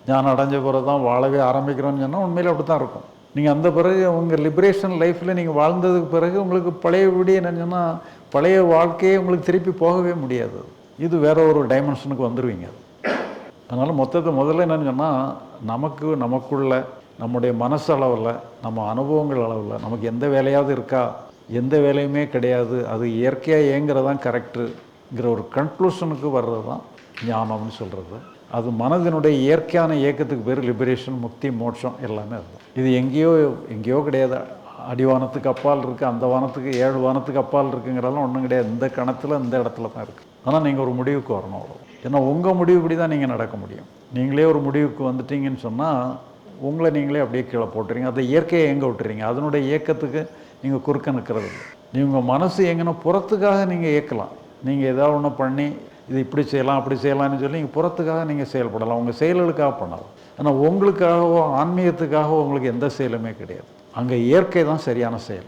ஞானம் அடைஞ்ச பிறகு தான் வாழவே ஆரம்பிக்கிறோன்னு சொன்னால் உண்மையிலே அப்படி தான் இருக்கும். நீங்கள் அந்த பிறகு உங்கள் லிபரேஷன் லைஃப்பில் நீங்கள் வாழ்ந்ததுக்கு பிறகு உங்களுக்கு பழையபடி என்னன்னு சொன்னால் பழைய வாழ்க்கையே உங்களுக்கு திருப்பி போகவே முடியாது. இது வேற ஒரு டைமென்ஷனுக்கு வந்துடுவீங்க. அதனால் முதல்ல என்னென்னு சொன்னால் நமக்குள்ள நம்முடைய மனசு அளவில் நம்ம அனுபவங்கள் அளவில் நமக்கு எந்த வேலையாவது இருக்கா, எந்த வேலையுமே கிடையாது, அது இயற்கையாக இயங்கிறதான் கரெக்டுங்கிற ஒரு கன்க்ளூஷனுக்கு வர்றது தான் ஞானம்னு சொல்கிறது. அது மனதினுடைய இயற்கையான இயக்கத்துக்கு பேர் லிபரேஷன், முக்தி, மோட்சம் எல்லாமே அதுதான். இது எங்கேயோ கிடையாது. அடிவானத்துக்கு அப்பால் இருக்குது, அந்த வானத்துக்கு 7 வானத்துக்கு அப்பால் இருக்குங்கிறதெல்லாம் ஒன்றும் கிடையாது. இந்த கணத்தில் இந்த இடத்துல தான் இருக்குது. ஆனால் நீங்கள் ஒரு முடிவுக்கு வரணும் அவ்வளோ. ஏன்னா உங்கள் முடிவுப்படி தான் நீங்கள் நடக்க முடியும். நீங்களே ஒரு முடிவுக்கு வந்துட்டீங்கன்னு சொன்னால் உங்களை நீங்களே அப்படியே கீழே போட்டுறீங்க. அதை இயற்கையை இயங்க விட்டுறீங்க. அதனுடைய இயக்கத்துக்கு நீங்கள் குறுக்க நிற்கிறது இல்லை. நீங்கள் மனசு எங்கன்னா புறத்துக்காக நீங்கள் இயக்கலாம். நீங்கள் ஏதாவது ஒன்று பண்ணி இது இப்படி செய்யலாம் அப்படி செய்யலாம்னு சொல்லி நீங்கள் புறத்துக்காக நீங்கள் செயல்படலாம், உங்கள் செயல்களுக்காக பண்ணலாம். ஆனால் உங்களுக்காகவோ ஆன்மீகத்துக்காகவோ உங்களுக்கு எந்த செயலுமே கிடையாது. அங்கே இயற்கை தான் சரியான செயல்.